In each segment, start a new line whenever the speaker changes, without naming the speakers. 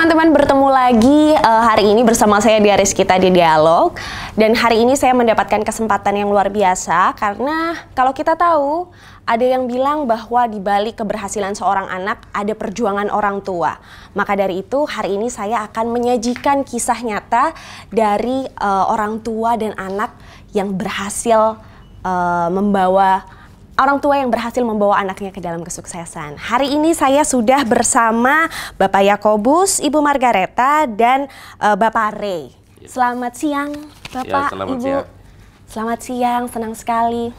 teman-teman, bertemu lagi hari ini bersama saya di Aris Kita di Dialog. Dan hari ini saya mendapatkan kesempatan yang luar biasa karena kalau kita tahu ada yang bilang bahwa di balik keberhasilan seorang anak ada perjuangan orang tua. Maka dari itu hari ini saya akan menyajikan kisah nyata dari orang tua dan anak yang berhasil orang tua yang berhasil membawa anaknya ke dalam kesuksesan. Hari ini saya sudah bersama Bapak Yakobus, Ibu Margareta, dan Bapak Ray. Selamat siang, Bapak,
selamat
Ibu.
siang.
Selamat siang, senang sekali.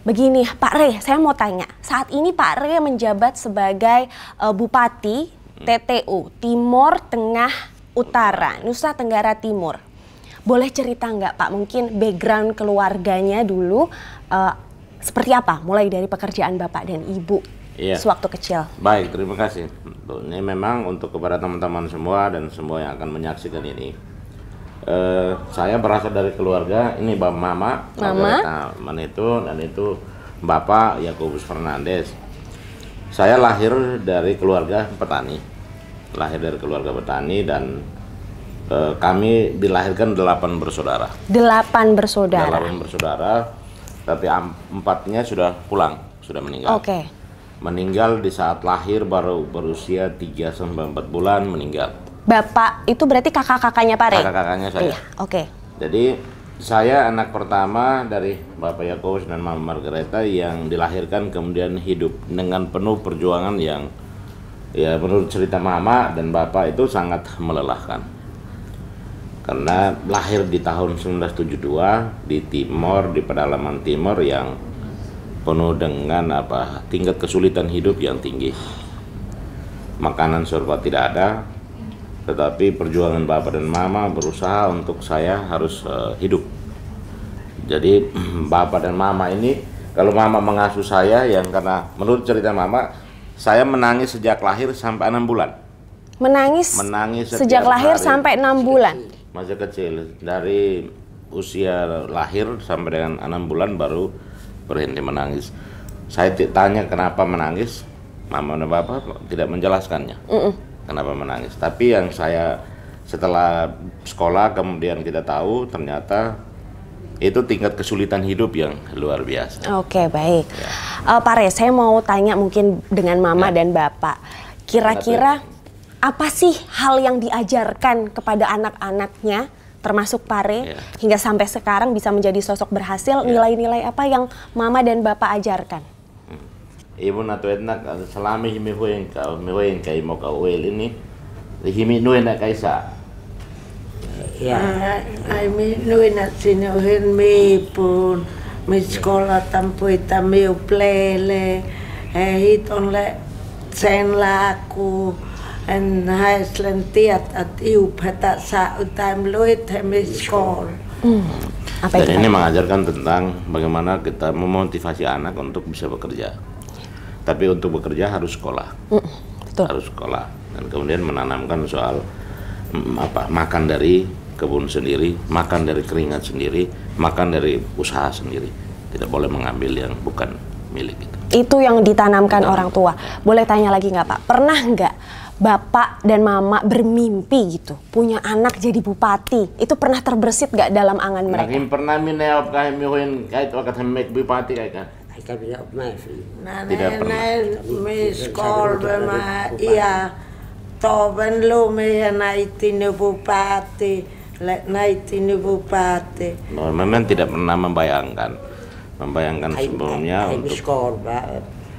Begini, Pak Ray, saya mau tanya. Saat ini Pak Ray menjabat sebagai Bupati TTU, Timur Tengah Utara, Nusa Tenggara Timur. Boleh cerita nggak Pak, mungkin background keluarganya dulu, seperti apa? Mulai dari pekerjaan Bapak dan Ibu sewaktu kecil.
Baik, terima kasih. Ini memang untuk kepada teman-teman semua dan semua yang akan menyaksikan ini. Saya berasal dari keluarga, ini Mama Manito, dan itu Bapak Yakobus Fernandes. Saya lahir dari keluarga petani. Dan kami dilahirkan 8 bersaudara.
8 bersaudara.
8 bersaudara. Tapi 4-nya sudah pulang, sudah meninggal.
Oke.
Meninggal di saat lahir baru berusia 3 sampai 4 bulan meninggal.
Bapak itu berarti kakak-kakaknya Pak Ray?
Kakak-kakaknya saya.
Iya, oke.
Jadi saya anak pertama dari Bapak Yakobus dan Mama Margareta yang dilahirkan kemudian hidup dengan penuh perjuangan yang ya menurut cerita Mama dan Bapak itu sangat melelahkan. Karena lahir di tahun 1972 di Timor, di pedalaman Timor yang penuh dengan tingkat kesulitan hidup yang tinggi. Makanan serba tidak ada, tetapi perjuangan Bapak dan Mama berusaha untuk saya harus hidup. Jadi Bapak dan Mama ini, kalau Mama mengasuh saya yang karena menurut cerita Mama, saya menangis sejak lahir sampai 6 bulan.
Menangis sejak lahir sampai 6 bulan?
Masih kecil, dari usia lahir sampai dengan 6 bulan baru berhenti menangis. Saya tanya kenapa menangis, Mama dan Bapak tidak menjelaskannya kenapa menangis. Tapi yang saya setelah sekolah kemudian kita tahu ternyata itu tingkat kesulitan hidup yang luar biasa.
Oke, baik. Ya. Pak Ray, saya mau tanya mungkin dengan Mama dan Bapak, kira-kira apa sih hal yang diajarkan kepada anak-anaknya, termasuk Pak Ray, hingga sampai sekarang bisa menjadi sosok berhasil? Nilai-nilai apa yang Mama dan Bapak ajarkan?
Ibu natu enak selama himihuin kay mo ka uel ini himinuin na kaysa.
Ya, ay minuin na sinuhin mi pun mi sekolah tampoy tamiu plele hiton le sen laku en haislen tiat at iu peta sa utam loit hemi sekolah.
Dan ini mengajarkan tentang bagaimana kita memotivasi anak untuk bisa bekerja. Tapi untuk bekerja harus sekolah.
Betul.
Harus sekolah. Dan kemudian menanamkan soal makan dari kebun sendiri, makan dari keringat sendiri, makan dari usaha sendiri. Tidak boleh mengambil yang bukan milik itu.
Itu yang ditanamkan orang tua. Boleh tanya lagi nggak Pak? Pernah nggak Bapak dan Mama bermimpi gitu, punya anak jadi bupati? Itu pernah terbersit nggak dalam angan mereka?
Naging pernah mineop kahit mihuin kahit wakat hamek bupati kahit
Tidak
pernah.
Mi sekolah bema iya toben lo mi naitini bupati, naitini bupati.
Memang tidak pernah membayangkan sebelumnya untuk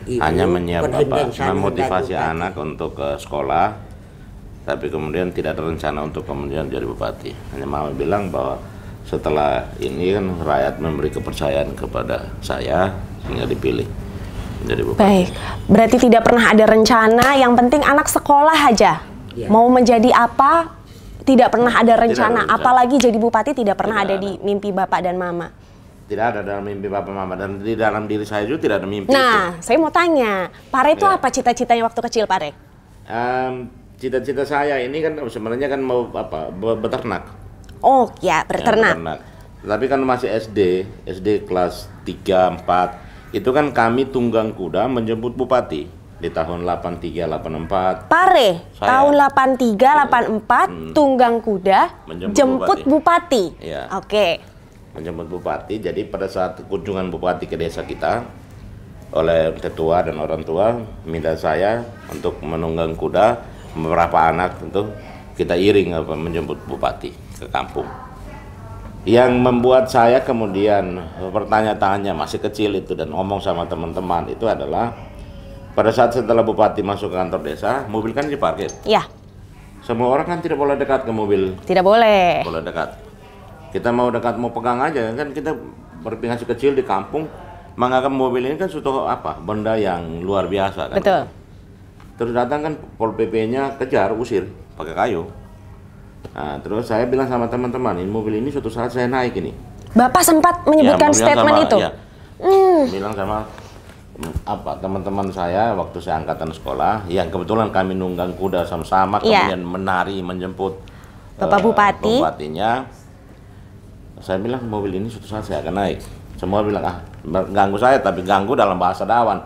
hanya menyiapkan memotivasi anak untuk ke sekolah, tapi kemudian tidak ada rencana untuk kemudian jadi bupati. Hanya Mama bilang bahwa setelah ini kan rakyat memberi kepercayaan kepada saya sehingga dipilih menjadi bupati.
Baik, berarti tidak pernah ada rencana, yang penting anak sekolah aja. Mau menjadi apa, tidak pernah ada rencana. Apalagi jadi bupati tidak pernah ada di mimpi Bapak dan Mama.
Tidak ada dalam mimpi Bapak Mama, dan di dalam diri saya juga tidak ada mimpi
Nah,
itu.
saya mau tanya, Pak Ray itu apa cita-citanya waktu kecil, Pak Ray?
Cita-cita saya ini kan sebenarnya kan mau beternak.
Oh ya, beternak.
Tapi kan masih SD kelas 3, 4, itu kan kami tunggang kuda menjemput bupati. di tahun 83-84.
Pare,
Saya.
tahun 83-84 tunggang kuda
Menjemput
jemput bupati.
Iya.
Oke.
Menjemput bupati, jadi pada saat kunjungan bupati ke desa kita oleh tetua dan orang tua minta saya untuk menunggang kuda beberapa anak tentu kita iring menjemput bupati ke kampung. Yang membuat saya kemudian bertanya-tanya masih kecil itu dan ngomong sama teman-teman itu adalah pada saat setelah bupati masuk ke kantor desa, mobil kan diparkir.
Ya.
Semua orang kan tidak boleh dekat ke mobil.
Tidak boleh.
Boleh dekat. Kita mau dekat mau pegang aja kan kita berpindah kecil di kampung menganggap mobil ini kan suatu apa benda yang luar biasa kan.
Betul.
Terus datang kan Pol PP-nya kejar usir pakai kayu. Nah, terus saya bilang sama teman-teman ini mobil ini suatu saat saya naik ini.
Bapak sempat menyebutkan statement itu.
Ya, bilang sama apa teman-teman saya waktu saya angkatan sekolah yang kebetulan kami nunggang kuda sama-sama kemudian menari menjemput
Bapak Bupati.
Bupatinya. Saya bilang mobil ini suatu saat saya akan naik. Semua bilang ganggu saya tapi ganggu dalam bahasa Dawan.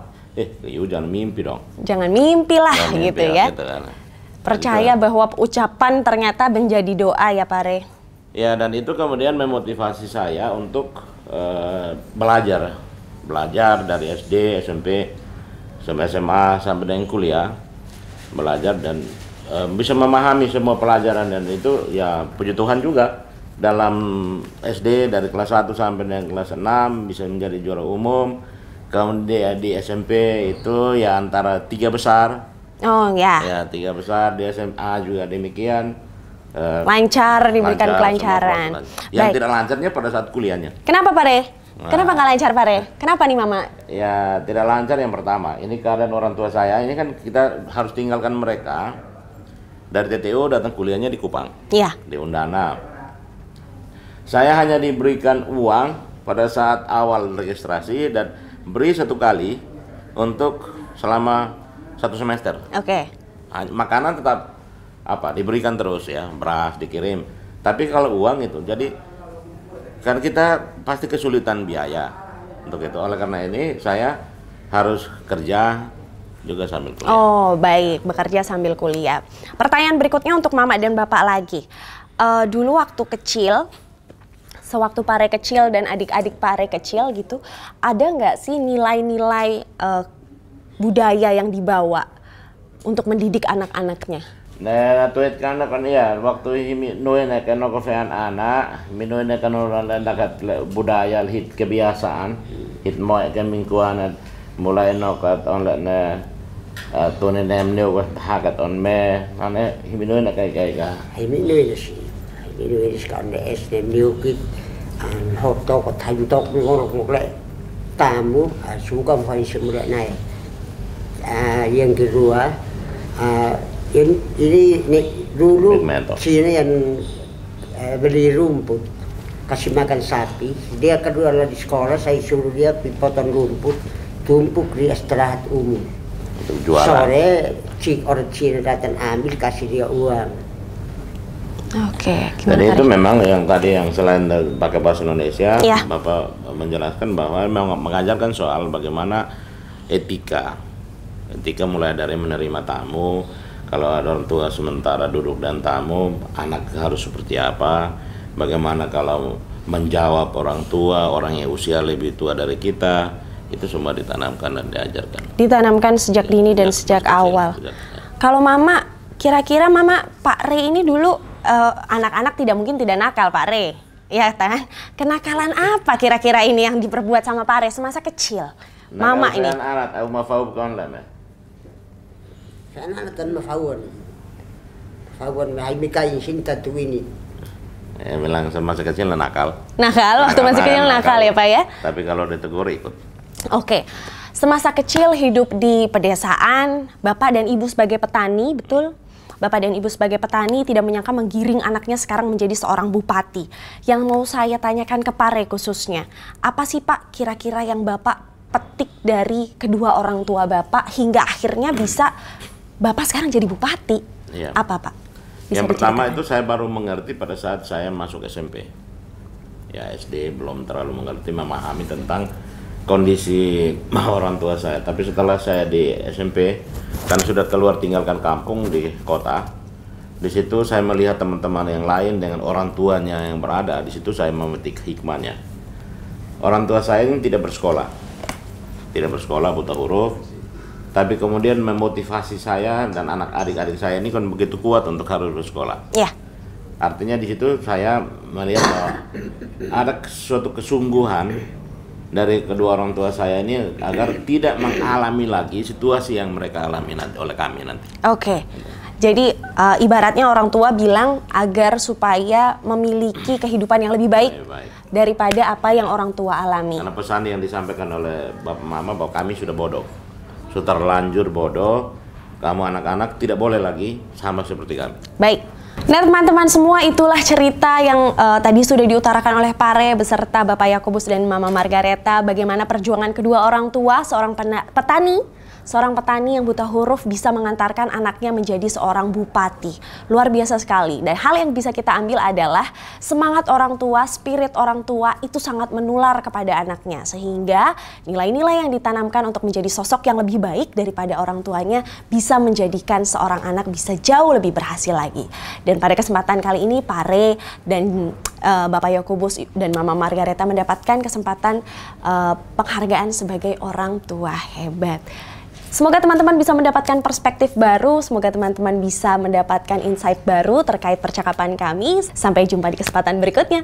Yu jangan mimpi dong.
Jangan mimpi lah
Jangan mimpi
gitu ya.
Gitu kan.
Percaya bahwa ucapan ternyata menjadi doa ya Pare.
Ya dan itu kemudian memotivasi saya untuk belajar dari SD, SMP, sampai SMA sampai dengan kuliah belajar dan bisa memahami semua pelajaran dan itu ya puji Tuhan juga dalam SD dari kelas 1 sampai dengan kelas 6 bisa menjadi juara umum. Kemudian di SMP itu ya antara 3 besar.
Oh ya.
Ya 3 besar, di SMA juga demikian.
Lancar, diberikan kelancaran.
Yang tidak lancarnya pada saat kuliahnya.
Kenapa Pare? Kenapa nggak lancar Pare? Kenapa nih Mama?
Ya tidak lancar yang pertama. Ini keadaan orang tua saya. Ini kan kita harus tinggalkan mereka dari TTO datang kuliahnya di Kupang.
Iya.
Di Undana. Saya hanya diberikan uang pada saat awal registrasi dan beri 1 kali untuk selama 1 semester.
Oke.
Makanan tetap apa diberikan terus ya, beras dikirim. Tapi kalau uang itu, jadi kan kita pasti kesulitan biaya untuk itu. Oleh karena ini saya harus kerja juga sambil kuliah.
Oh baik, bekerja sambil kuliah. Pertanyaan berikutnya untuk Mama dan Bapak lagi. Dulu waktu kecil, sewaktu Pare kecil dan adik-adik Pare kecil gitu, ada nggak sih nilai-nilai budaya yang dibawa untuk mendidik anak-anaknya?
Nah, tuit kan ya waktu ini nuin kan kofean anak, minuin kan orang dekat budaya hit kebiasaan, hit mau kan mingguan mulai nokat online tunin emne hakat on me, ane minuin kayak.
Minuin sih kan SD niukit hot tok thành tok ngon một lại tamu suka phải semula này yang kedua ini dulu sini yang beli rumput kasih makan sapi dia kedua di sekolah saya suruh dia potong rumput tumpuk di istirahat umum sore orang Cina datang ambil kasih dia uang.
Oke.
Jadi itu memang yang tadi yang selain pakai bahasa Indonesia,
ya.
Bapak menjelaskan bahwa memang mengajarkan soal bagaimana etika mulai dari menerima tamu. Kalau ada orang tua sementara duduk dan tamu, anak harus seperti apa? Bagaimana kalau menjawab orang tua, orang yang usia lebih tua dari kita, itu semua ditanamkan dan diajarkan.
Ditanamkan sejak dini dan sejak awal. Kalau Mama, kira-kira Mama Pak Re ini dulu anak-anak tidak mungkin tidak nakal Pak Re, ya kan? Kenakalan apa kira-kira ini yang diperbuat sama Pak Re semasa kecil? Mama ini.
Anak, aku mau tahu bukan lah,
Saya anak kan mafawon may mikain sinta tuwini.
Bilang semasa kecil nakal.
Nakal, waktu masih kecil nakal ya Pak ya?
Tapi kalau ditegur ikut.
Oke, semasa kecil hidup di pedesaan, Bapak dan Ibu sebagai petani, betul? Bapak dan Ibu sebagai petani tidak menyangka menggiring anaknya sekarang menjadi seorang bupati. Yang mau saya tanyakan ke Pare khususnya, apa sih Pak kira-kira yang Bapak petik dari kedua orang tua Bapak hingga akhirnya bisa Bapak sekarang jadi bupati?
Ya.
Apa Pak? Bisa
yang pertama itu saya baru mengerti pada saat saya masuk SMP. Ya SD belum terlalu mengerti memahami tentang kondisi orang tua saya. Tapi setelah saya di SMP, kan sudah keluar tinggalkan kampung di kota. Di situ saya melihat teman-teman yang lain dengan orang tuanya yang berada. Di situ saya memetik hikmahnya. Orang tua saya ini tidak bersekolah, buta huruf. Tapi kemudian memotivasi saya dan anak adik-adik saya ini kan begitu kuat untuk harus bersekolah.
Iya.
Artinya di situ saya melihat bahwa ada suatu kesungguhan dari kedua orang tua saya ini agar tidak mengalami lagi situasi yang mereka alami nanti oleh kami nanti.
Oke. Jadi ibaratnya orang tua bilang agar supaya memiliki kehidupan yang lebih baik daripada apa yang orang tua alami.
Karena pesan yang disampaikan oleh Bapak Mama bahwa kami sudah bodoh. Sudah terlanjur bodoh, kamu anak-anak tidak boleh lagi sama seperti kami.
Baik. Nah teman-teman semua, itulah cerita yang tadi sudah diutarakan oleh Pare beserta Bapak Yakobus dan Mama Margareta, bagaimana perjuangan kedua orang tua, seorang petani yang buta huruf bisa mengantarkan anaknya menjadi seorang bupati. Luar biasa sekali. Dan hal yang bisa kita ambil adalah semangat orang tua, spirit orang tua itu sangat menular kepada anaknya. Sehingga nilai-nilai yang ditanamkan untuk menjadi sosok yang lebih baik daripada orang tuanya bisa menjadikan seorang anak bisa jauh lebih berhasil lagi. Dan pada kesempatan kali ini Pare dan Bapak Yakobus dan Mama Margareta mendapatkan kesempatan penghargaan sebagai orang tua hebat. Semoga teman-teman bisa mendapatkan perspektif baru, semoga teman-teman bisa mendapatkan insight baru terkait percakapan kami. Sampai jumpa di kesempatan berikutnya.